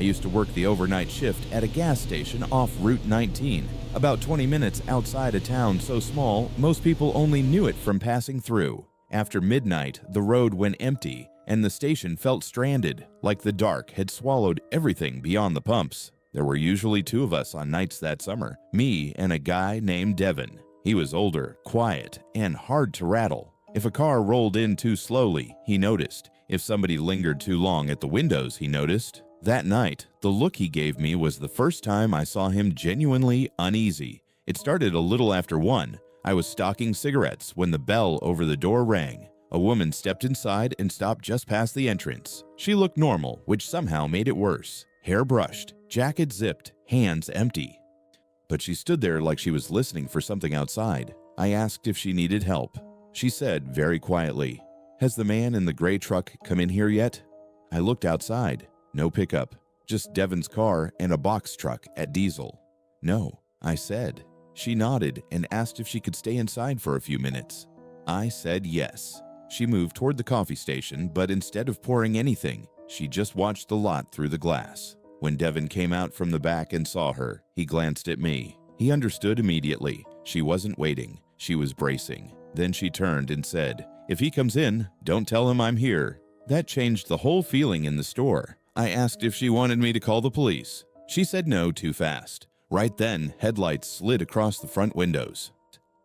used to work the overnight shift at a gas station off Route 19, about 20 minutes outside a town so small most people only knew it from passing through. After midnight, the road went empty, and the station felt stranded, like the dark had swallowed everything beyond the pumps. There were usually two of us on nights that summer, me and a guy named Devin. He was older, quiet, and hard to rattle. If a car rolled in too slowly, he noticed. If somebody lingered too long at the windows, he noticed. That night, the look he gave me was the first time I saw him genuinely uneasy. It started a little after 1. I was stocking cigarettes when the bell over the door rang. A woman stepped inside and stopped just past the entrance. She looked normal, which somehow made it worse. Hair brushed, jacket zipped, hands empty. But she stood there like she was listening for something outside. I asked if she needed help. She said very quietly, "Has the man in the gray truck come in here yet?" I looked outside. No pickup, just Devin's car and a box truck at diesel. "No," I said. She nodded and asked if she could stay inside for a few minutes. I said yes. She moved toward the coffee station, but instead of pouring anything, she just watched the lot through the glass. When Devin came out from the back and saw her, he glanced at me. He understood immediately. She wasn't waiting. She was bracing. Then she turned and said, "If he comes in, don't tell him I'm here." That changed the whole feeling in the store. I asked if she wanted me to call the police. She said no too fast. Right then, headlights slid across the front windows.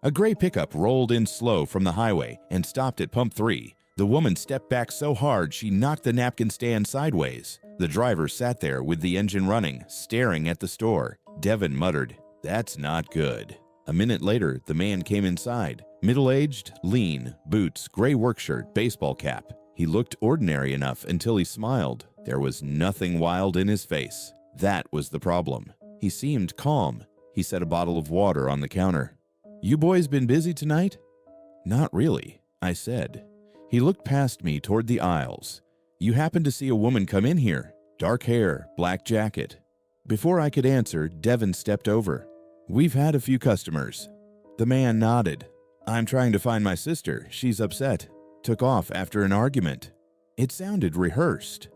A gray pickup rolled in slow from the highway and stopped at pump 3. The woman stepped back so hard she knocked the napkin stand sideways. The driver sat there with the engine running, staring at the store. Devin muttered, "That's not good." A minute later, the man came inside. Middle-aged, lean, boots, gray work shirt, baseball cap. He looked ordinary enough until he smiled. There was nothing wild in his face. That was the problem. He seemed calm. He set a bottle of water on the counter. "You boys been busy tonight?" "Not really," I said. He looked past me toward the aisles. "You happened to see a woman come in here? Dark hair, black jacket." Before I could answer, Devin stepped over. "We've had a few customers." The man nodded. "I'm trying to find my sister. She's upset. Took off after an argument." It sounded rehearsed.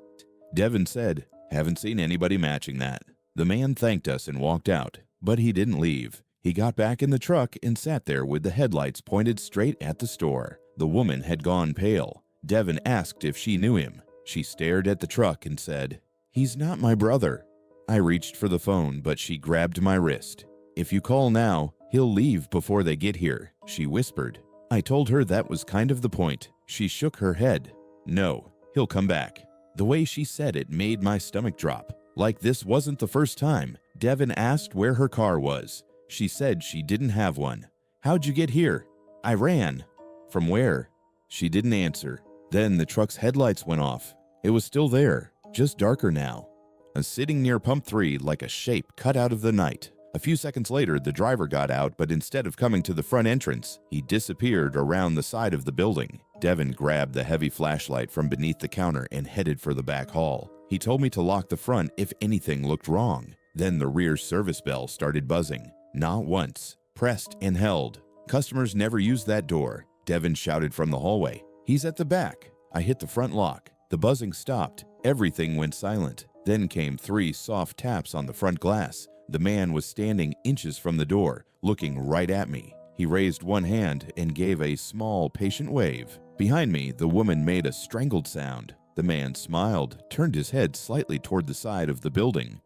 Devin said, "Haven't seen anybody matching that." The man thanked us and walked out, but he didn't leave. He got back in the truck and sat there with the headlights pointed straight at the store. The woman had gone pale. Devin asked if she knew him. She stared at the truck and said, "He's not my brother." I reached for the phone, but she grabbed my wrist. "If you call now, he'll leave before they get here," she whispered. I told her that was kind of the point. She shook her head. "No, he'll come back." The way she said it made my stomach drop. Like this wasn't the first time. Devin asked where her car was. She said she didn't have one. "How'd you get here?" "I ran." "From where?" She didn't answer. Then the truck's headlights went off. It was still there, just darker now. Sitting near pump 3 like a shape cut out of the night. A few seconds later, the driver got out, but instead of coming to the front entrance, he disappeared around the side of the building. Devin grabbed the heavy flashlight from beneath the counter and headed for the back hall. He told me to lock the front if anything looked wrong. Then the rear service bell started buzzing. Not once. Pressed and held. Customers never used that door. Devin shouted from the hallway, "He's at the back." I hit the front lock. The buzzing stopped. Everything went silent. Then came 3 soft taps on the front glass. The man was standing inches from the door, looking right at me. He raised one hand and gave a small, patient wave. Behind me, the woman made a strangled sound. The man smiled, turned his head slightly toward the side of the building,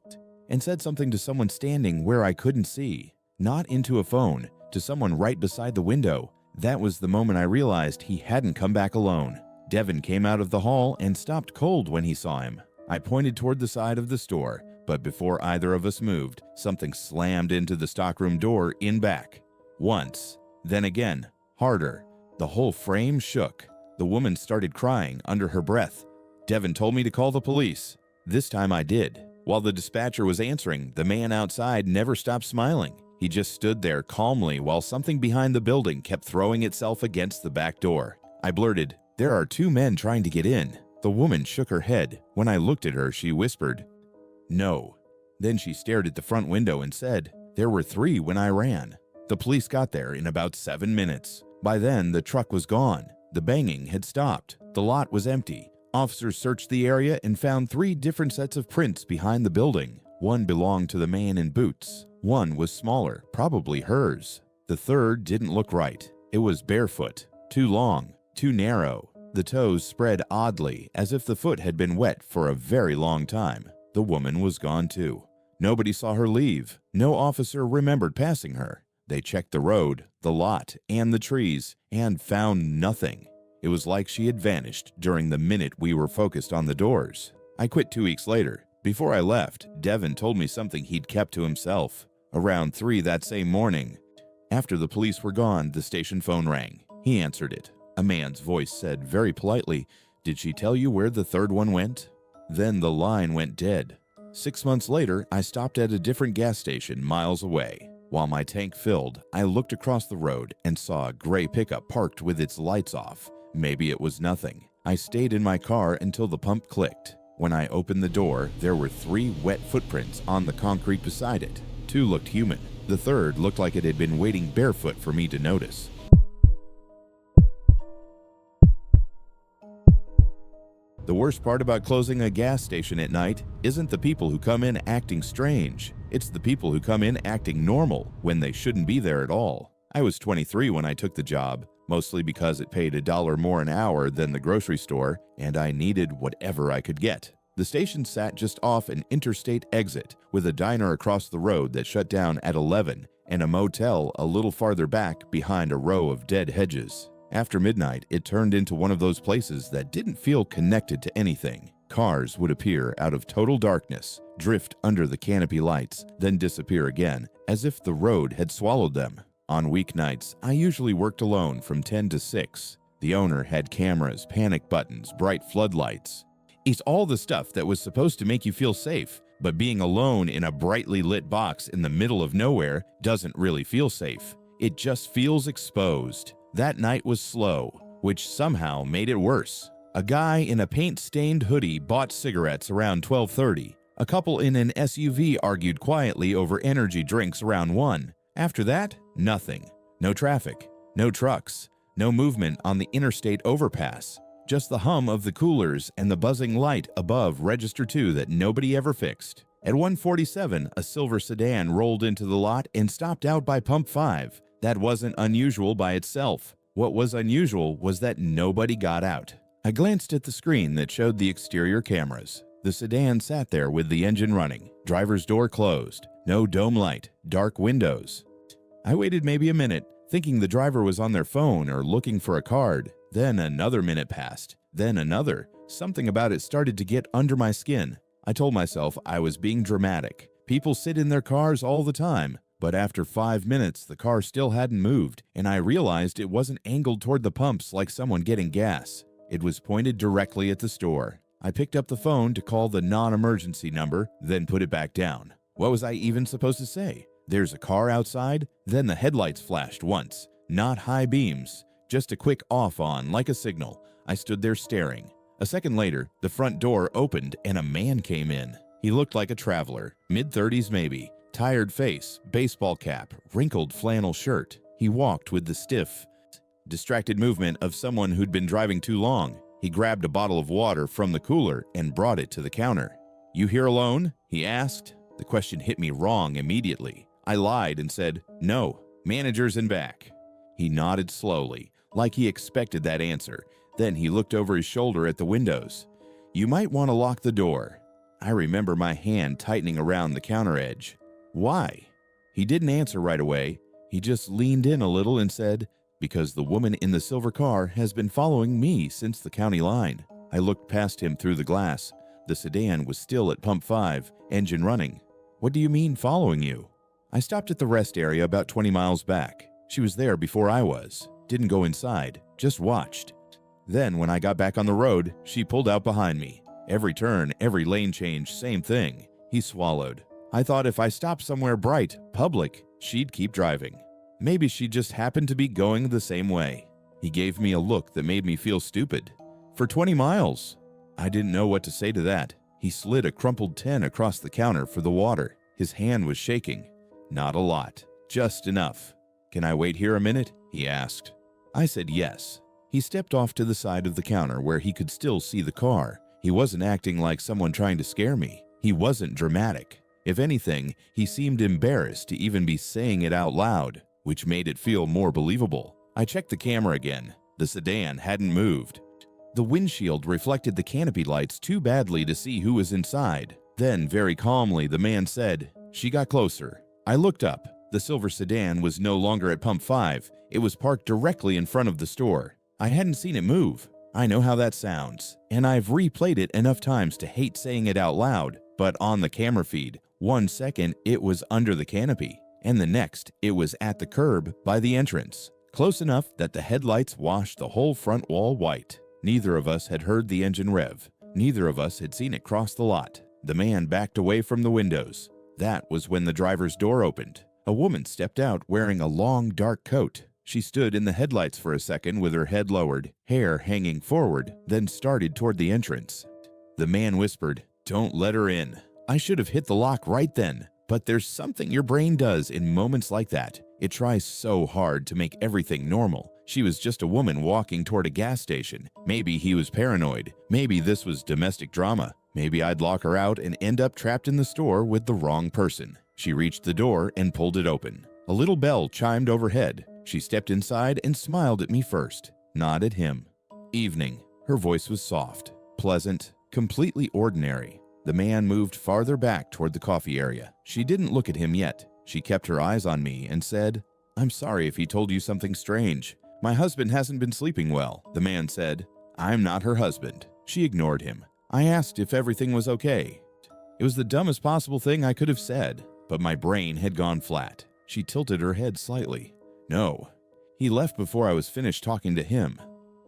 and said something to someone standing where I couldn't see. Not into a phone, to someone right beside the window. That was the moment I realized he hadn't come back alone. Devin came out of the hall and stopped cold when he saw him. I pointed toward the side of the store, but before either of us moved, something slammed into the stockroom door in back. Once, then again, harder. The whole frame shook. The woman started crying under her breath. Devin told me to call the police. This time I did. While the dispatcher was answering, the man outside never stopped smiling. He just stood there calmly while something behind the building kept throwing itself against the back door. I blurted, "There are 2 men trying to get in." The woman shook her head. When I looked at her, she whispered, "No." Then she stared at the front window and said, "There were 3 when I ran." The police got there in about 7 minutes. By then, the truck was gone. The banging had stopped. The lot was empty. Officers searched the area and found 3 different sets of prints behind the building. One belonged to the man in boots. One was smaller, probably hers. The third didn't look right. It was barefoot, too long, too narrow. The toes spread oddly, as if the foot had been wet for a very long time. The woman was gone too. Nobody saw her leave. No officer remembered passing her. They checked the road, the lot, and the trees, and found nothing. It was like she had vanished during the minute we were focused on the doors. I quit 2 weeks later. Before I left, Devin told me something he'd kept to himself. Around 3 that same morning, after the police were gone, the station phone rang. He answered it. A man's voice said very politely, "Did she tell you where the third one went?" Then the line went dead. 6 months later, I stopped at a different gas station miles away. While my tank filled, I looked across the road and saw a gray pickup parked with its lights off. Maybe it was nothing. I stayed in my car until the pump clicked. When I opened the door, there were 3 wet footprints on the concrete beside it. 2 looked human. The third looked like it had been wading barefoot for me to notice. The worst part about closing a gas station at night isn't the people who come in acting strange. It's the people who come in acting normal when they shouldn't be there at all. I was 23 when I took the job, mostly because it paid $1 more an hour than the grocery store, and I needed whatever I could get. The station sat just off an interstate exit, with a diner across the road that shut down at 11, and a motel a little farther back behind a row of dead hedges. After midnight, it turned into one of those places that didn't feel connected to anything. Cars would appear out of total darkness, drift under the canopy lights, then disappear again, as if the road had swallowed them. On weeknights, I usually worked alone from 10 to 6. The owner had cameras, panic buttons, bright floodlights. It's all the stuff that was supposed to make you feel safe, but being alone in a brightly lit box in the middle of nowhere doesn't really feel safe. It just feels exposed. That night was slow, which somehow made it worse. A guy in a paint-stained hoodie bought cigarettes around 12:30. A couple in an SUV argued quietly over energy drinks around 1. After that, nothing. No traffic, no trucks, no movement on the interstate overpass. Just the hum of the coolers and the buzzing light above Register 2 that nobody ever fixed. At 1:47, a silver sedan rolled into the lot and stopped out by Pump 5. That wasn't unusual by itself. What was unusual was that nobody got out. I glanced at the screen that showed the exterior cameras. The sedan sat there with the engine running, driver's door closed, no dome light, dark windows. I waited maybe a minute, thinking the driver was on their phone or looking for a card. Then another minute passed, then another. Something about it started to get under my skin. I told myself I was being dramatic. People sit in their cars all the time. But after 5 minutes, the car still hadn't moved, and I realized it wasn't angled toward the pumps like someone getting gas. It was pointed directly at the store. I picked up the phone to call the non-emergency number, then put it back down. What was I even supposed to say? There's a car outside? Then the headlights flashed once. Not high beams, just a quick off-on like a signal. I stood there staring. A second later, the front door opened and a man came in. He looked like a traveler, mid-30s maybe. Tired face, baseball cap, wrinkled flannel shirt. He walked with the stiff, distracted movement of someone who'd been driving too long. He grabbed a bottle of water from the cooler and brought it to the counter. "You here alone?" he asked. The question hit me wrong immediately. I lied and said, "No, manager's in back." He nodded slowly, like he expected that answer. Then he looked over his shoulder at the windows. "You might want to lock the door." I remember my hand tightening around the counter edge. "Why?" He didn't answer right away. He just leaned in a little and said, "Because the woman in the silver car has been following me since the county line." I looked past him through the glass. The sedan was still at Pump 5, engine running. "What do you mean following you?" I stopped at the rest area about 20 miles back. She was there before I was. Didn't go inside, just watched. Then when I got back on the road, she pulled out behind me. Every turn, every lane change, same thing. He swallowed. I thought if I stopped somewhere bright, public, she'd keep driving. Maybe she just happened to be going the same way. He gave me a look that made me feel stupid. For 20 miles. I didn't know what to say to that. He slid a crumpled 10 across the counter for the water. His hand was shaking. Not a lot, just enough. "Can I wait here a minute?" he asked. I said yes. He stepped off to the side of the counter where he could still see the car. He wasn't acting like someone trying to scare me. He wasn't dramatic. If anything, he seemed embarrassed to even be saying it out loud, which made it feel more believable. I checked the camera again. The sedan hadn't moved. The windshield reflected the canopy lights too badly to see who was inside. Then, very calmly, the man said, "She got closer." I looked up. The silver sedan was no longer at Pump 5. It was parked directly in front of the store. I hadn't seen it move. I know how that sounds, and I've replayed it enough times to hate saying it out loud, but on the camera feed, 1 second it was under the canopy, and the next it was at the curb by the entrance, close enough that the headlights washed the whole front wall white. Neither of us had heard the engine rev. Neither of us had seen it cross the lot. The man backed away from the windows. That was when the driver's door opened. A woman stepped out wearing a long, dark coat. She stood in the headlights for a second with her head lowered, hair hanging forward, then started toward the entrance. The man whispered, "Don't let her in." I should have hit the lock right then, but there's something your brain does in moments like that. It tries so hard to make everything normal. She was just a woman walking toward a gas station. Maybe he was paranoid. Maybe this was domestic drama. Maybe I'd lock her out and end up trapped in the store with the wrong person. She reached the door and pulled it open. A little bell chimed overhead. She stepped inside and smiled at me first, not at him. "Evening." Her voice was soft, pleasant, completely ordinary. The man moved farther back toward the coffee area. She didn't look at him yet. She kept her eyes on me and said, "I'm sorry if he told you something strange. My husband hasn't been sleeping well." The man said, "I'm not her husband." She ignored him. I asked if everything was okay. It was the dumbest possible thing I could have said, but my brain had gone flat. She tilted her head slightly. "No." He left before I was finished talking to him.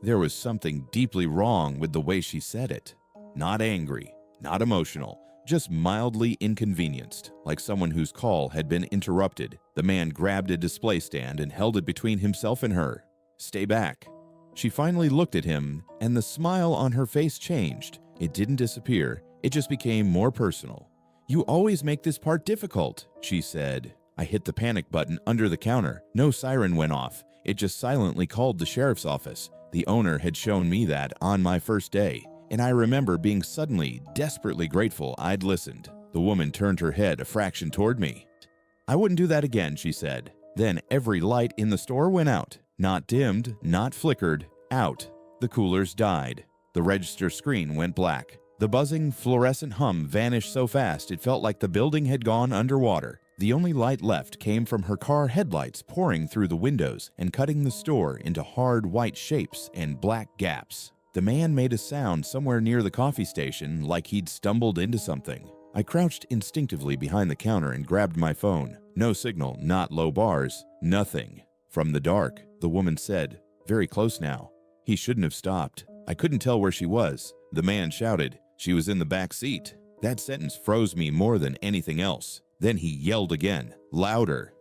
There was something deeply wrong with the way she said it. Not angry, not emotional, just mildly inconvenienced, like someone whose call had been interrupted. The man grabbed a display stand and held it between himself and her. "Stay back." She finally looked at him, and the smile on her face changed. It didn't disappear. It just became more personal. "You always make this part difficult," she said. I hit the panic button under the counter. No siren went off. It just silently called the sheriff's office. The owner had shown me that on my first day, and I remember being suddenly, desperately grateful I'd listened. The woman turned her head a fraction toward me. "I wouldn't do that again," she said. Then every light in the store went out. Not dimmed, not flickered, out. The coolers died. The register screen went black. The buzzing, fluorescent hum vanished so fast it felt like the building had gone underwater. The only light left came from her car headlights pouring through the windows and cutting the store into hard white shapes and black gaps. The man made a sound somewhere near the coffee station like he'd stumbled into something. I crouched instinctively behind the counter and grabbed my phone. No signal, not low bars, nothing. From the dark, the woman said, "Very close now." He shouldn't have stopped. I couldn't tell where she was. The man shouted, "She was in the back seat." That sentence froze me more than anything else. Then he yelled again, louder.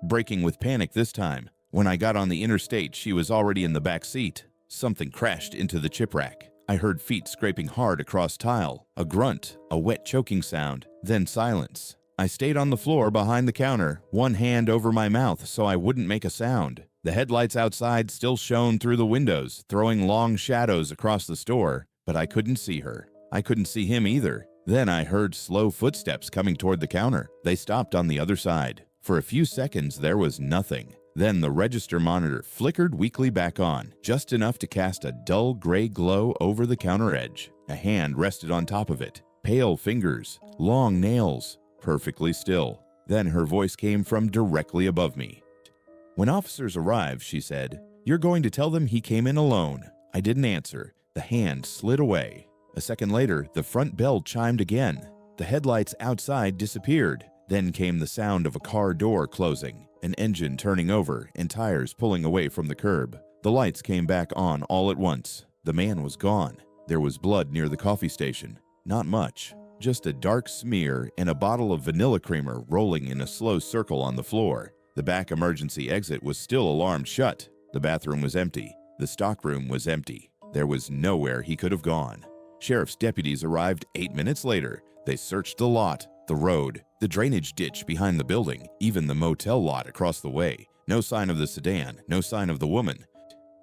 Braking with panic this time. When I got on the interstate, she was already in the back seat. Something crashed into the chip rack. I heard feet scraping hard across tile, a grunt, a wet choking sound, then silence. I stayed on the floor behind the counter, one hand over my mouth so I wouldn't make a sound. The headlights outside still shone through the windows, throwing long shadows across the store, but I couldn't see her. I couldn't see him either. Then I heard slow footsteps coming toward the counter. They stopped on the other side. For a few seconds, there was nothing. Then the register monitor flickered weakly back on, just enough to cast a dull gray glow over the counter edge. A hand rested on top of it. Pale fingers, long nails, perfectly still. Then her voice came from directly above me. "When officers arrive," she said, "you're going to tell them he came in alone." I didn't answer. The hand slid away. A second later, the front bell chimed again. The headlights outside disappeared. Then came the sound of a car door closing, an engine turning over, and tires pulling away from the curb. The lights came back on all at once. The man was gone. There was blood near the coffee station. Not much. Just a dark smear and a bottle of vanilla creamer rolling in a slow circle on the floor. The back emergency exit was still alarmed shut. The bathroom was empty. The stockroom was empty. There was nowhere he could have gone. Sheriff's deputies arrived 8 minutes later. They searched the lot, the road, the drainage ditch behind the building, even the motel lot across the way. No sign of the sedan, no sign of the woman,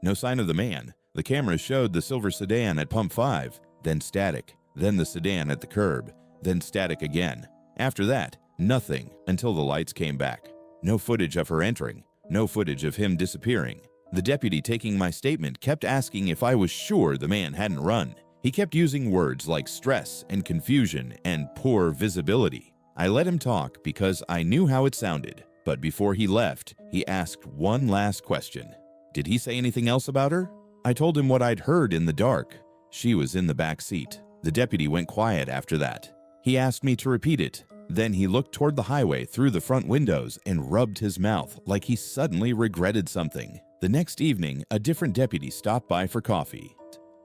no sign of the man. The camera showed the silver sedan at pump 5, then static, then the sedan at the curb, then static again. After that, nothing until the lights came back. No footage of her entering, no footage of him disappearing. The deputy taking my statement kept asking if I was sure the man hadn't run. He kept using words like stress and confusion and poor visibility. I let him talk because I knew how it sounded, but before he left, he asked one last question. Did he say anything else about her? I told him what I'd heard in the dark. She was in the back seat. The deputy went quiet after that. He asked me to repeat it. Then he looked toward the highway through the front windows and rubbed his mouth like he suddenly regretted something. The next evening, a different deputy stopped by for coffee.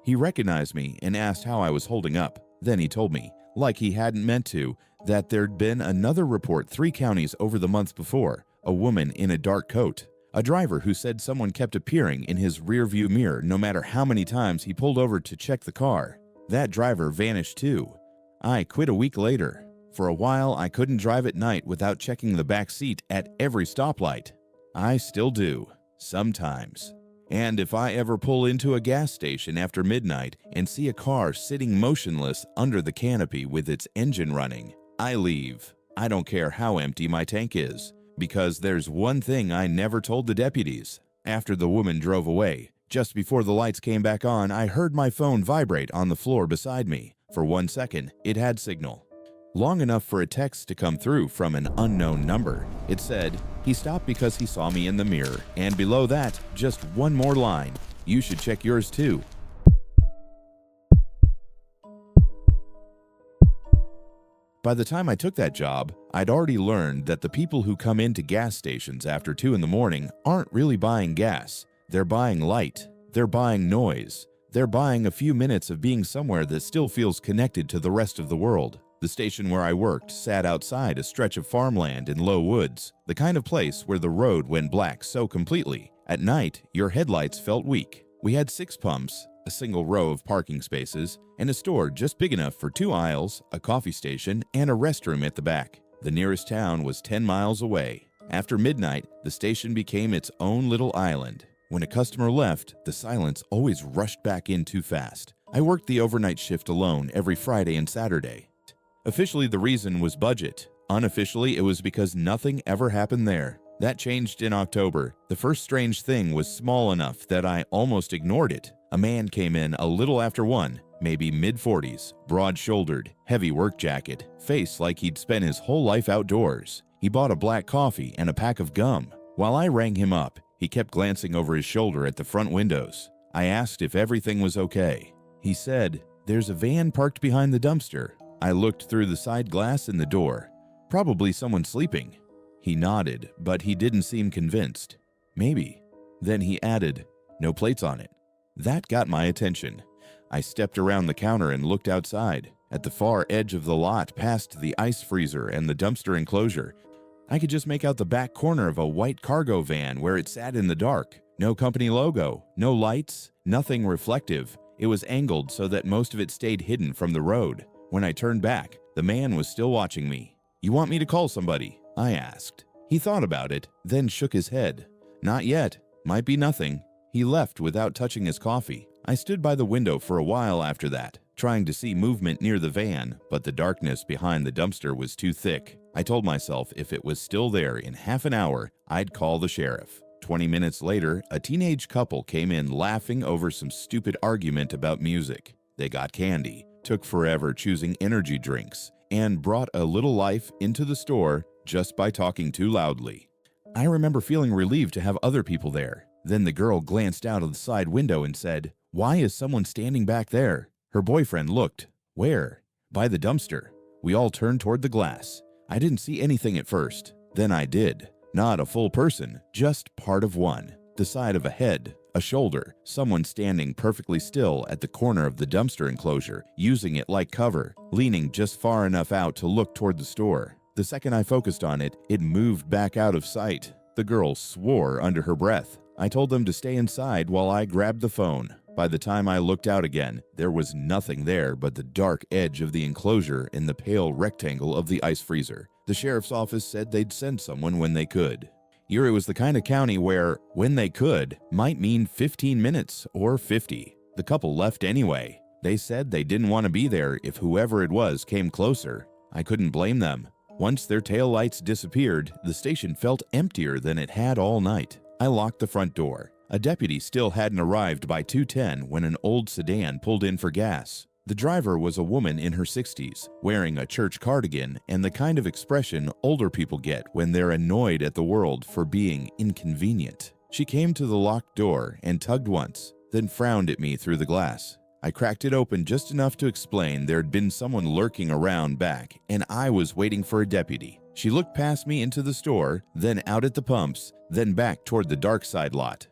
He recognized me and asked how I was holding up. Then he told me, like he hadn't meant to, that there'd been another report 3 counties over the month before, a woman in a dark coat. A driver who said someone kept appearing in his rearview mirror no matter how many times he pulled over to check the car. That driver vanished too. I quit a week later. For a while, I couldn't drive at night without checking the back seat at every stoplight. I still do, sometimes. And if I ever pull into a gas station after midnight and see a car sitting motionless under the canopy with its engine running, I leave. I don't care how empty my tank is, because there's one thing I never told the deputies. After the woman drove away, just before the lights came back on, I heard my phone vibrate on the floor beside me. For 1 second, it had signal. Long enough for a text to come through from an unknown number. It said, "He stopped because he saw me in the mirror," and below that, just one more line, "You should check yours too." By the time I took that job, I'd already learned that the people who come into gas stations after 2 in the morning aren't really buying gas. They're buying light. They're buying noise. They're buying a few minutes of being somewhere that still feels connected to the rest of the world. The station where I worked sat outside a stretch of farmland in low woods, the kind of place where the road went black so completely. At night, your headlights felt weak. We had 6 pumps, a single row of parking spaces, and a store just big enough for 2 aisles, a coffee station, and a restroom at the back. The nearest town was 10 miles away. After midnight, the station became its own little island. When a customer left, the silence always rushed back in too fast. I worked the overnight shift alone every Friday and Saturday. Officially, the reason was budget. Unofficially, it was because nothing ever happened there. That changed in October. The first strange thing was small enough that I almost ignored it. A man came in a little after 1, maybe mid-40s, broad-shouldered, heavy work jacket, face like he'd spent his whole life outdoors. He bought a black coffee and a pack of gum. While I rang him up, he kept glancing over his shoulder at the front windows. I asked if everything was okay. He said, "There's a van parked behind the dumpster." I looked through the side glass in the door. Probably someone sleeping. He nodded, but he didn't seem convinced. Maybe. Then he added, "No plates on it." That got my attention. I stepped around the counter and looked outside. At the far edge of the lot, past the ice freezer and the dumpster enclosure, I could just make out the back corner of a white cargo van where it sat in the dark. No company logo, no lights, nothing reflective. It was angled so that most of it stayed hidden from the road. When I turned back, the man was still watching me. "You want me to call somebody?" I asked. He thought about it, then shook his head. "Not yet. Might be nothing." He left without touching his coffee. I stood by the window for a while after that, trying to see movement near the van, but the darkness behind the dumpster was too thick. I told myself if it was still there in half an hour, I'd call the sheriff. 20 minutes later, a teenage couple came in laughing over some stupid argument about music. They got candy, took forever choosing energy drinks, and brought a little life into the store just by talking too loudly. I remember feeling relieved to have other people there. Then the girl glanced out of the side window and said, "Why is someone standing back there?" Her boyfriend looked. "Where?" "By the dumpster." We all turned toward the glass. I didn't see anything at first. Then I did. Not a full person, just part of one. The side of a head, a shoulder, someone standing perfectly still at the corner of the dumpster enclosure, using it like cover, leaning just far enough out to look toward the store. The second I focused on it, it moved back out of sight. The girl swore under her breath. I told them to stay inside while I grabbed the phone. By the time I looked out again, there was nothing there but the dark edge of the enclosure and the pale rectangle of the ice freezer. The sheriff's office said they'd send someone when they could. Erie was the kind of county where, when they could, might mean 15 minutes or 50. The couple left anyway. They said they didn't want to be there if whoever it was came closer. I couldn't blame them. Once their taillights disappeared, the station felt emptier than it had all night. I locked the front door. A deputy still hadn't arrived by 2:10 when an old sedan pulled in for gas. The driver was a woman in her 60s, wearing a church cardigan and the kind of expression older people get when they're annoyed at the world for being inconvenient. She came to the locked door and tugged once, then frowned at me through the glass. I cracked it open just enough to explain there'd been someone lurking around back and I was waiting for a deputy. She looked past me into the store, then out at the pumps, then back toward the dark side lot.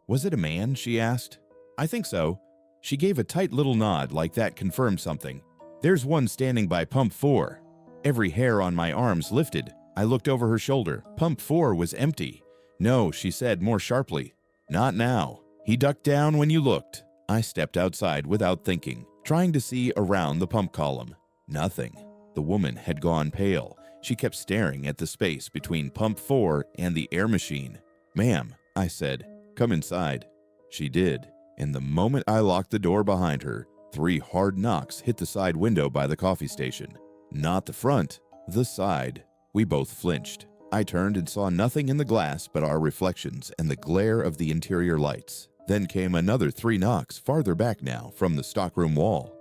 "Was it a man?" she asked. "I think so." She gave a tight little nod like that confirmed something. "There's one standing by pump 4. Every hair on my arms lifted. I looked over her shoulder. Pump 4 was empty. "No," she said more sharply. "Not now. He ducked down when you looked." I stepped outside without thinking, trying to see around the pump column. Nothing. The woman had gone pale. She kept staring at the space between pump 4 and the air machine. "Ma'am," I said, "come inside." She did. And the moment I locked the door behind her, 3 hard knocks hit the side window by the coffee station. Not the front, the side. We both flinched. I turned and saw nothing in the glass but our reflections and the glare of the interior lights. Then came another 3 knocks, farther back now, from the stockroom wall.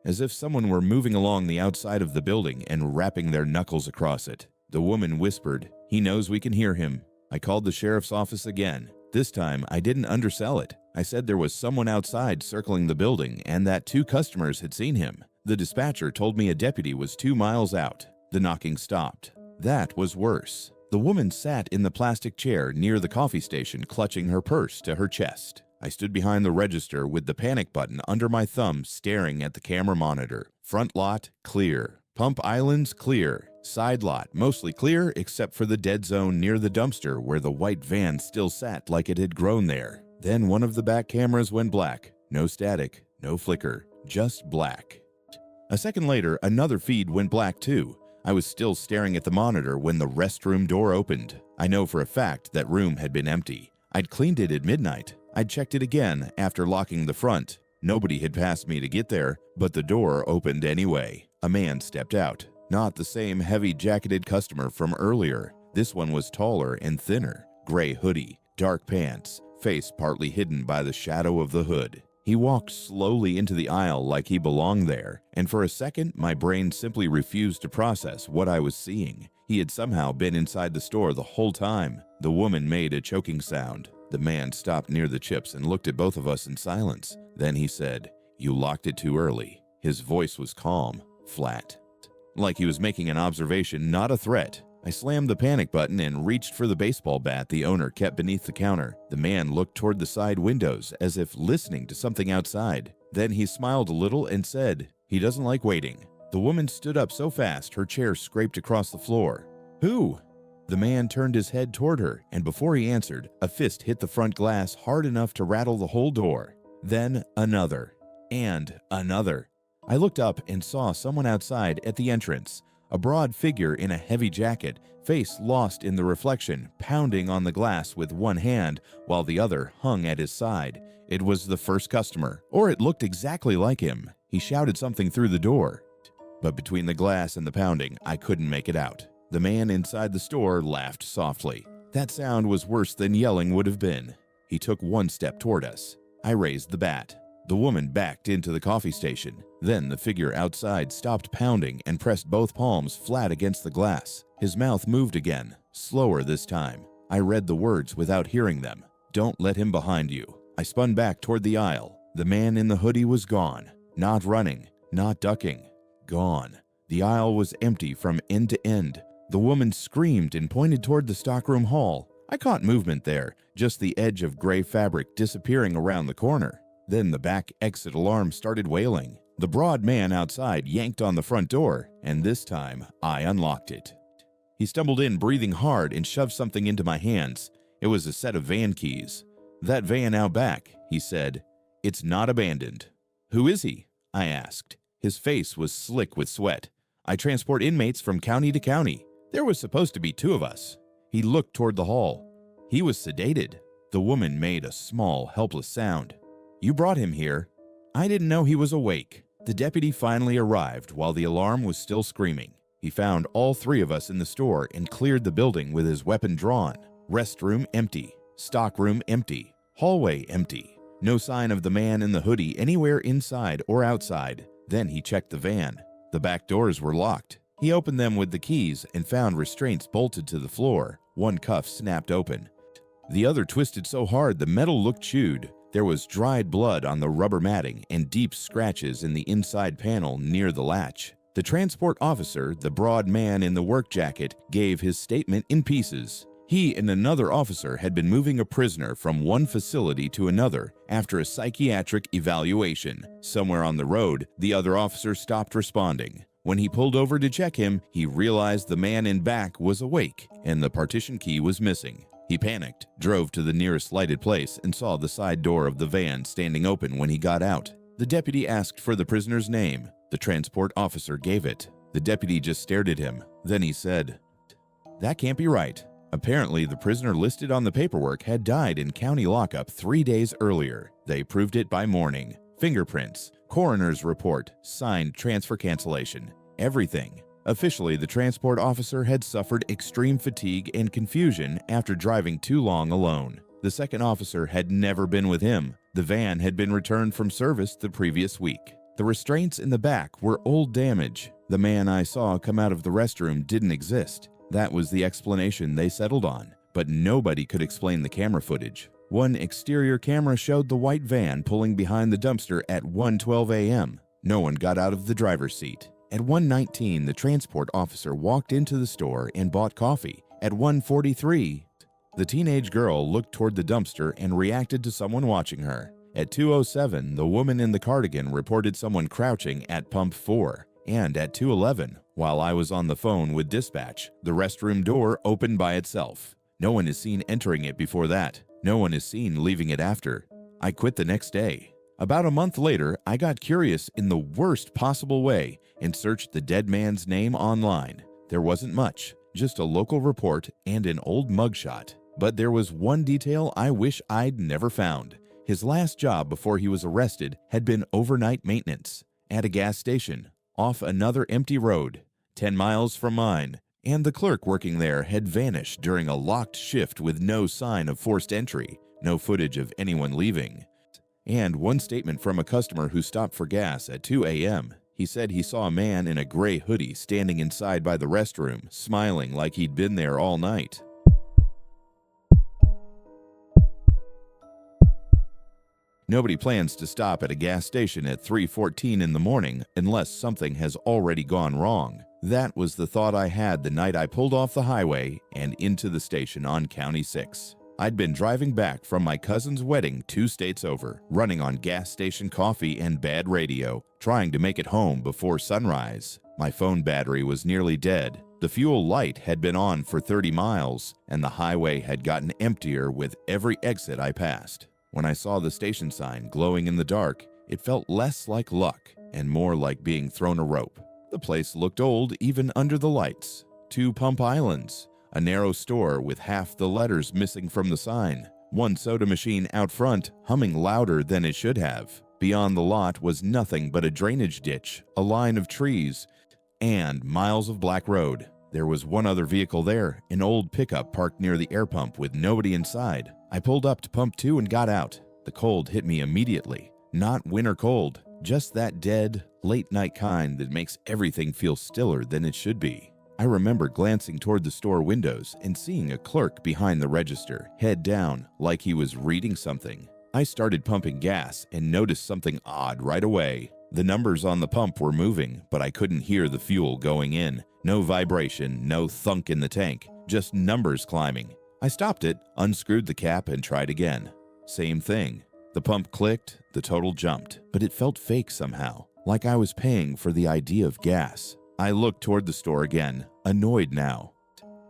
As if someone were moving along the outside of the building and rapping their knuckles across it. The woman whispered, "He knows we can hear him." I called the sheriff's office again. This time, I didn't undersell it. I said there was someone outside circling the building and that 2 customers had seen him. The dispatcher told me a deputy was 2 miles out. The knocking stopped. That was worse. The woman sat in the plastic chair near the coffee station, clutching her purse to her chest. I stood behind the register with the panic button under my thumb, staring at the camera monitor. Front lot, clear. Pump islands, clear. Side lot, mostly clear except for the dead zone near the dumpster where the white van still sat like it had grown there. Then one of the back cameras went black. No static, no flicker, just black. A second later, another feed went black too. I was still staring at the monitor when the restroom door opened. I know for a fact that room had been empty. I'd cleaned it at midnight. I'd checked it again after locking the front. Nobody had passed me to get there, but the door opened anyway. A man stepped out. Not the same heavy-jacketed customer from earlier. This one was taller and thinner. Gray hoodie, dark pants, face partly hidden by the shadow of the hood. He walked slowly into the aisle like he belonged there, and for a second my brain simply refused to process what I was seeing. He had somehow been inside the store the whole time. The woman made a choking sound. The man stopped near the chips and looked at both of us in silence. Then he said, "You locked it too early." His voice was calm, flat, like he was making an observation, not a threat. I slammed the panic button and reached for the baseball bat the owner kept beneath the counter. The man looked toward the side windows as if listening to something outside. Then he smiled a little and said, "He doesn't like waiting." The woman stood up so fast her chair scraped across the floor. "Who?" The man turned his head toward her, and before he answered, a fist hit the front glass hard enough to rattle the whole door. Then another, and another. I looked up and saw someone outside at the entrance. A broad figure in a heavy jacket, face lost in the reflection, pounding on the glass with one hand while the other hung at his side. It was the first customer, or it looked exactly like him. He shouted something through the door, but between the glass and the pounding, I couldn't make it out. The man inside the store laughed softly. That sound was worse than yelling would have been. He took one step toward us. I raised the bat. The woman backed into the coffee station. Then the figure outside stopped pounding and pressed both palms flat against the glass. His mouth moved again, slower this time. I read the words without hearing them. "Don't let him behind you." I spun back toward the aisle. The man in the hoodie was gone. Not running, not ducking. Gone. The aisle was empty from end to end. The woman screamed and pointed toward the stockroom hall. I caught movement there, just the edge of gray fabric disappearing around the corner. Then the back exit alarm started wailing. The broad man outside yanked on the front door, and this time I unlocked it. He stumbled in, breathing hard, and shoved something into my hands. It was a set of van keys. "That van out back," he said. "It's not abandoned." "Who is he?" I asked. His face was slick with sweat. "I transport inmates from county to county. There was supposed to be 2 of us." He looked toward the hall. He was sedated. The woman made a small, helpless sound. "You brought him here." I didn't know he was awake. The deputy finally arrived while the alarm was still screaming. He found all three of us in the store and cleared the building with his weapon drawn. Restroom empty. Stockroom empty. Hallway empty. No sign of the man in the hoodie anywhere inside or outside. Then he checked the van. The back doors were locked. He opened them with the keys and found restraints bolted to the floor. One cuff snapped open. The other twisted so hard the metal looked chewed. There was dried blood on the rubber matting and deep scratches in the inside panel near the latch. The transport officer, the broad man in the work jacket, gave his statement in pieces. He and another officer had been moving a prisoner from one facility to another after a psychiatric evaluation. Somewhere on the road, the other officer stopped responding. When he pulled over to check him, he realized the man in back was awake and the partition key was missing. He panicked, drove to the nearest lighted place, and saw the side door of the van standing open when he got out. The deputy asked for the prisoner's name. The transport officer gave it. The deputy just stared at him. Then he said, "That can't be right." Apparently, the prisoner listed on the paperwork had died in county lockup 3 days earlier. They proved it by morning. Fingerprints, coroner's report, signed transfer cancellation, everything. Officially, the transport officer had suffered extreme fatigue and confusion after driving too long alone. The second officer had never been with him. The van had been returned from service the previous week. The restraints in the back were old damage. The man I saw come out of the restroom didn't exist. That was the explanation they settled on, but nobody could explain the camera footage. One exterior camera showed the white van pulling behind the dumpster at 1:12 a.m. No one got out of the driver's seat. At 1:19, the transport officer walked into the store and bought coffee. At 1:43, the teenage girl looked toward the dumpster and reacted to someone watching her. At 2:07, the woman in the cardigan reported someone crouching at pump 4. And at 2:11, while I was on the phone with dispatch, the restroom door opened by itself. No one is seen entering it before that. No one is seen leaving it after. I quit the next day. About a month later, I got curious in the worst possible way and searched the dead man's name online. There wasn't much, just a local report and an old mugshot. But there was one detail I wish I'd never found. His last job before he was arrested had been overnight maintenance at a gas station off another empty road, 10 miles from mine, and the clerk working there had vanished during a locked shift with no sign of forced entry, no footage of anyone leaving. And one statement from a customer who stopped for gas at 2 a.m. He said he saw a man in a gray hoodie standing inside by the restroom, smiling like he'd been there all night. Nobody plans to stop at a gas station at 3:14 in the morning unless something has already gone wrong. That was the thought I had the night I pulled off the highway and into the station on County 6. I'd been driving back from my cousin's wedding 2 states over, running on gas station coffee and bad radio, trying to make it home before sunrise. My phone battery was nearly dead. The fuel light had been on for 30 miles, and the highway had gotten emptier with every exit I passed. When I saw the station sign glowing in the dark, it felt less like luck and more like being thrown a rope. The place looked old even under the lights. 2 pump islands, a narrow store with half the letters missing from the sign, one soda machine out front humming louder than it should have. Beyond the lot was nothing but a drainage ditch, a line of trees, and miles of black road. There was one other vehicle there, an old pickup parked near the air pump with nobody inside. I pulled up to pump 2 and got out. The cold hit me immediately. Not winter cold, just that dead, late-night kind that makes everything feel stiller than it should be. I remember glancing toward the store windows and seeing a clerk behind the register, head down, like he was reading something. I started pumping gas and noticed something odd right away. The numbers on the pump were moving, but I couldn't hear the fuel going in. No vibration, no thunk in the tank, just numbers climbing. I stopped it, unscrewed the cap, and tried again. Same thing. The pump clicked, the total jumped, but it felt fake somehow, like I was paying for the idea of gas. I looked toward the store again, annoyed now.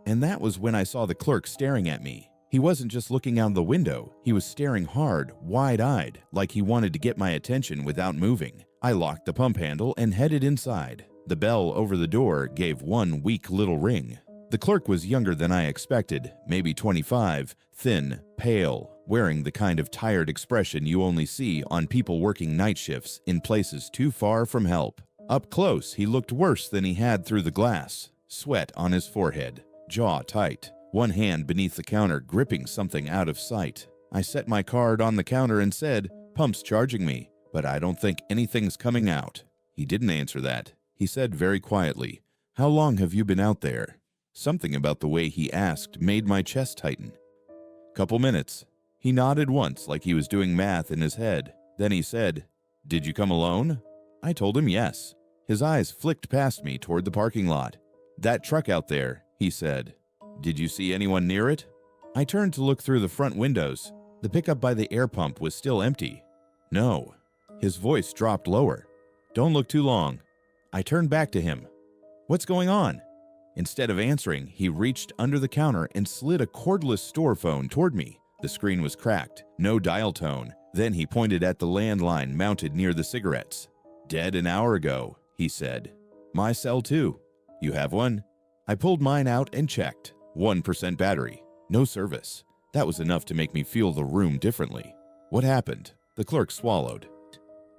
And that was when I saw the clerk staring at me. He wasn't just looking out the window, he was staring hard, wide-eyed, like he wanted to get my attention without moving. I locked the pump handle and headed inside. The bell over the door gave one weak little ring. The clerk was younger than I expected, maybe 25, thin, pale, wearing the kind of tired expression you only see on people working night shifts in places too far from help. Up close, he looked worse than he had through the glass. Sweat on his forehead, jaw tight, one hand beneath the counter gripping something out of sight. I set my card on the counter and said, "Pump's charging me, but I don't think anything's coming out." He didn't answer that. He said very quietly, "How long have you been out there?" Something about the way he asked made my chest tighten. "Couple minutes." He nodded once like he was doing math in his head. Then he said, "Did you come alone?" I told him yes. His eyes flicked past me toward the parking lot. "That truck out there," he said. "Did you see anyone near it?" I turned to look through the front windows. The pickup by the air pump was still empty. "No." His voice dropped lower. "Don't look too long." I turned back to him. "What's going on?" Instead of answering, he reached under the counter and slid a cordless store phone toward me. The screen was cracked, no dial tone. Then he pointed at the landline mounted near the cigarettes. "Dead an hour ago," he said. "My cell too." "You have one?" I pulled mine out and checked. 1% battery. No service. That was enough to make me feel the room differently. "What happened?" The clerk swallowed.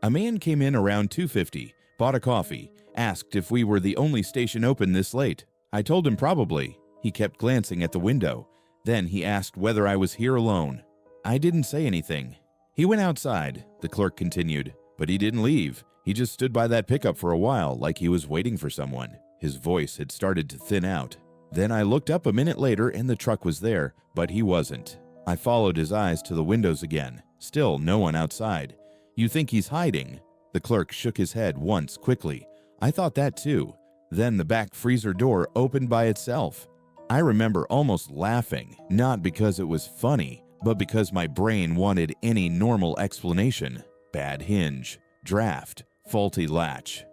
"A man came in around 2:50, bought a coffee, asked if we were the only station open this late. I told him probably." He kept glancing at the window. Then he asked whether I was here alone. I didn't say anything. "He went outside," the clerk continued, "but he didn't leave. He just stood by that pickup for a while like he was waiting for someone." His voice had started to thin out. Then I looked up a minute later and the truck was there, but he wasn't. I followed his eyes to the windows again. Still no one outside. "You think he's hiding?" The clerk shook his head once quickly. I thought that too. Then the back freezer door opened by itself. I remember almost laughing, not because it was funny, but because my brain wanted any normal explanation. Bad hinge, draft, faulty latch.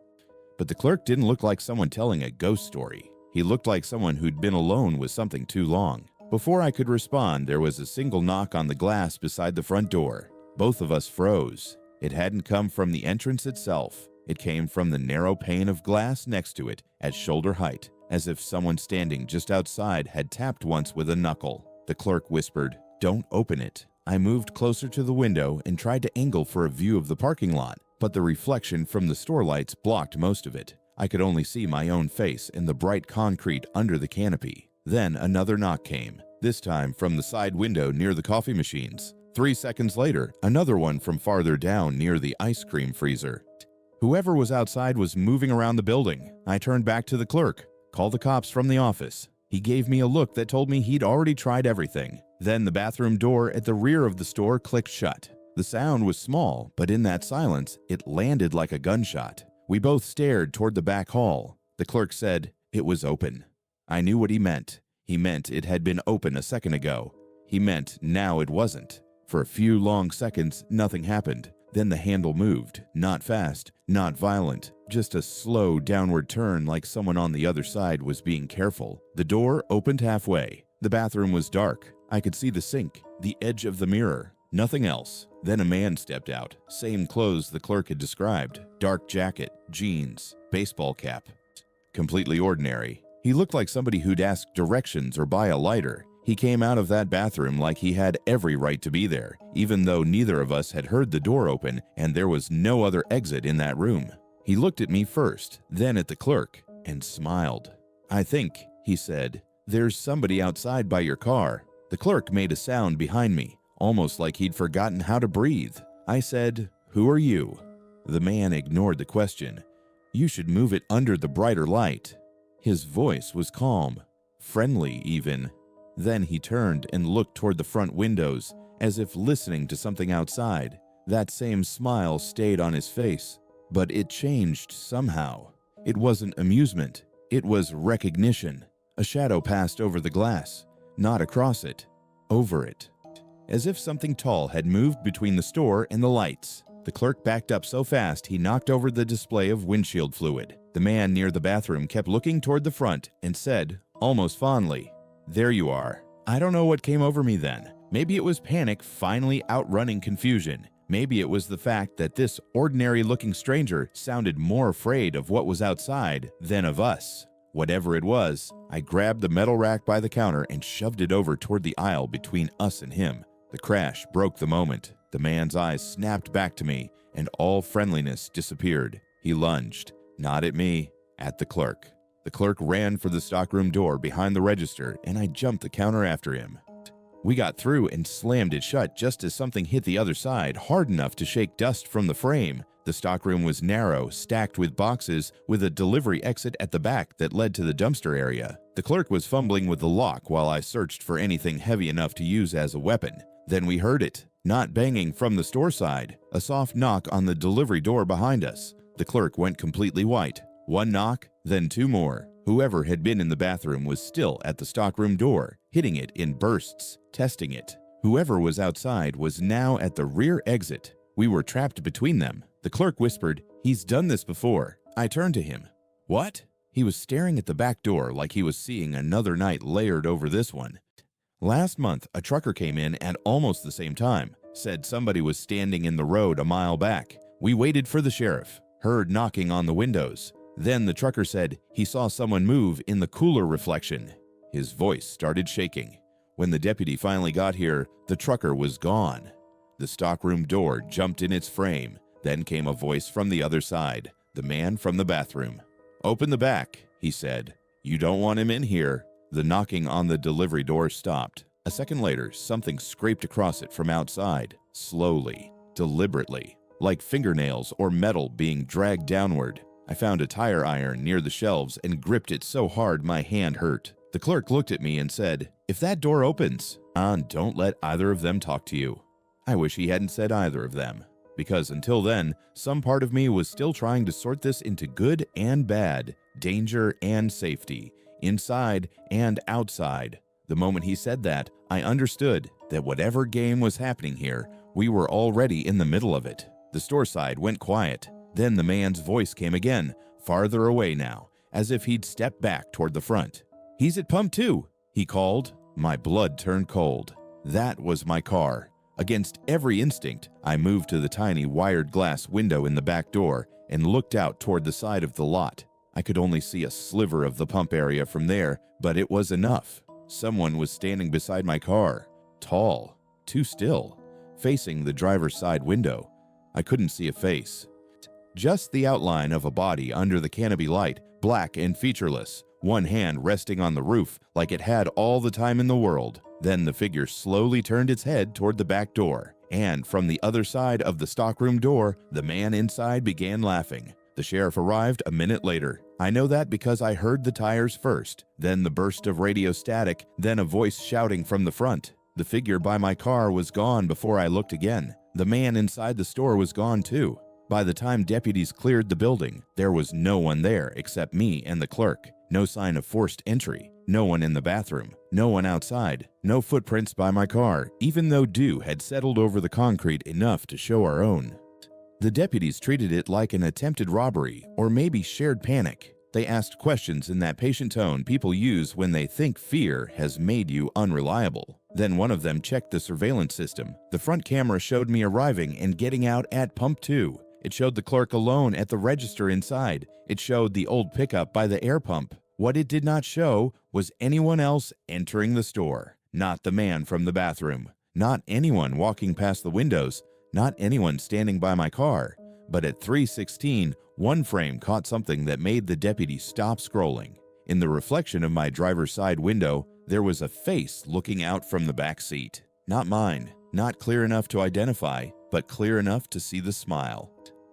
But the clerk didn't look like someone telling a ghost story. He looked like someone who'd been alone with something too long. Before I could respond, there was a single knock on the glass beside the front door. Both of us froze. It hadn't come from the entrance itself. It came from the narrow pane of glass next to it at shoulder height, as if someone standing just outside had tapped once with a knuckle. The clerk whispered, "Don't open it." I moved closer to the window and tried to angle for a view of the parking lot, but the reflection from the store lights blocked most of it. I could only see my own face in the bright concrete under the canopy. Then another knock came, this time from the side window near the coffee machines. 3 seconds later, another one from farther down near the ice cream freezer. Whoever was outside was moving around the building. I turned back to the clerk. "Call the cops from the office." He gave me a look that told me he'd already tried everything. Then the bathroom door at the rear of the store clicked shut. The sound was small, but in that silence, it landed like a gunshot. We both stared toward the back hall. The clerk said, "It was open." I knew what he meant. He meant it had been open a second ago. He meant now it wasn't. For a few long seconds, nothing happened. Then the handle moved, not fast, not violent, just a slow downward turn like someone on the other side was being careful. The door opened halfway. The bathroom was dark. I could see the sink, the edge of the mirror, nothing else. Then a man stepped out, same clothes the clerk had described, dark jacket, jeans, baseball cap. Completely ordinary. He looked like somebody who'd ask directions or buy a lighter. He came out of that bathroom like he had every right to be there, even though neither of us had heard the door open and there was no other exit in that room. He looked at me first, then at the clerk, and smiled. "I think," he said, "there's somebody outside by your car." The clerk made a sound behind me, almost like he'd forgotten how to breathe. I said, "Who are you?" The man ignored the question. "You should move it under the brighter light." His voice was calm, friendly even. Then he turned and looked toward the front windows, as if listening to something outside. That same smile stayed on his face, but it changed somehow. It wasn't amusement, it was recognition. A shadow passed over the glass, not across it, over it. As if something tall had moved between the store and the lights. The clerk backed up so fast he knocked over the display of windshield fluid. The man near the bathroom kept looking toward the front and said, almost fondly, "There you are." I don't know what came over me then. Maybe it was panic finally outrunning confusion. Maybe it was the fact that this ordinary-looking stranger sounded more afraid of what was outside than of us. Whatever it was, I grabbed the metal rack by the counter and shoved it over toward the aisle between us and him. The crash broke the moment. The man's eyes snapped back to me, and all friendliness disappeared. He lunged, not at me, at the clerk. The clerk ran for the stockroom door behind the register, and I jumped the counter after him. We got through and slammed it shut just as something hit the other side, hard enough to shake dust from the frame. The stockroom was narrow, stacked with boxes, with a delivery exit at the back that led to the dumpster area. The clerk was fumbling with the lock while I searched for anything heavy enough to use as a weapon. Then we heard it, not banging from the store side, a soft knock on the delivery door behind us. The clerk went completely white. One knock, then two more. Whoever had been in the bathroom was still at the stockroom door, hitting it in bursts, testing it. Whoever was outside was now at the rear exit. We were trapped between them. The clerk whispered, "He's done this before." I turned to him. "What?" He was staring at the back door like he was seeing another night layered over this one. "Last month, a trucker came in at almost the same time. Said somebody was standing in the road a mile back. We waited for the sheriff. Heard knocking on the windows. Then the trucker said he saw someone move in the cooler reflection." His voice started shaking. When the deputy finally got here, the trucker was gone. The stockroom door jumped in its frame. Then came a voice from the other side, the man from the bathroom. "Open the back," he said. "You don't want him in here." The knocking on the delivery door stopped. A second later, something scraped across it from outside, slowly, deliberately, like fingernails or metal being dragged downward. I found a tire iron near the shelves and gripped it so hard my hand hurt. The clerk looked at me and said, "If that door opens, don't let either of them talk to you." I wish he hadn't said either of them, because until then, some part of me was still trying to sort this into good and bad, danger and safety, inside and outside. The moment he said that, I understood that whatever game was happening here, we were already in the middle of it. The store side went quiet. Then the man's voice came again, farther away now, as if he'd stepped back toward the front. "He's at pump 2, he called. My blood turned cold. That was my car. Against every instinct, I moved to the tiny wired glass window in the back door and looked out toward the side of the lot. I could only see a sliver of the pump area from there, but it was enough. Someone was standing beside my car, tall, too still, facing the driver's side window. I couldn't see a face. Just the outline of a body under the canopy light, black and featureless, one hand resting on the roof like it had all the time in the world. Then the figure slowly turned its head toward the back door, and from the other side of the stockroom door, the man inside began laughing. The sheriff arrived a minute later. I know that because I heard the tires first, then the burst of radio static, then a voice shouting from the front. The figure by my car was gone before I looked again. The man inside the store was gone too. By the time deputies cleared the building, there was no one there except me and the clerk. No sign of forced entry. No one in the bathroom. No one outside. No footprints by my car, even though dew had settled over the concrete enough to show our own. The deputies treated it like an attempted robbery, or maybe shared panic. They asked questions in that patient tone people use when they think fear has made you unreliable. Then one of them checked the surveillance system. The front camera showed me arriving and getting out at pump 2. It showed the clerk alone at the register inside. It showed the old pickup by the air pump. What it did not show was anyone else entering the store. Not the man from the bathroom. Not anyone walking past the windows. Not anyone standing by my car. But at 3:16, one frame caught something that made the deputy stop scrolling. In the reflection of my driver's side window, there was a face looking out from the back seat. Not mine. Not clear enough to identify, but clear enough to see the smile.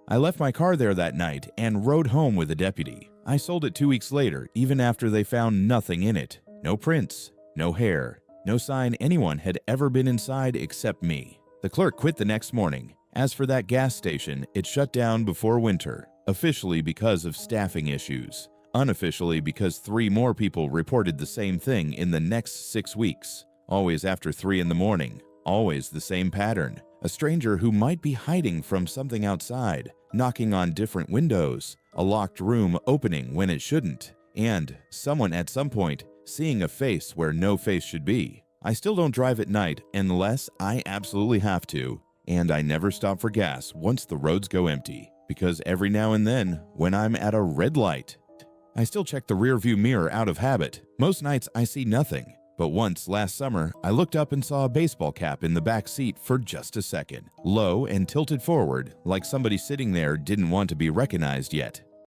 I left my car there that night and rode home with a deputy. I sold it 2 weeks later, even after they found nothing in it. No prints, no hair, no sign anyone had ever been inside except me. The clerk quit the next morning. As for that gas station, it shut down before winter, officially because of staffing issues, unofficially because 3 more people reported the same thing in the next 6 weeks. Always after 3 in the morning, always the same pattern. A stranger who might be hiding from something outside, knocking on different windows, a locked room opening when it shouldn't, and someone at some point seeing a face where no face should be. I still don't drive at night unless I absolutely have to, and I never stop for gas once the roads go empty, because every now and then, when I'm at a red light, I still check the rearview mirror out of habit. Most nights I see nothing. But once, last summer, I looked up and saw a baseball cap in the back seat for just a second, low and tilted forward, like somebody sitting there didn't want to be recognized yet.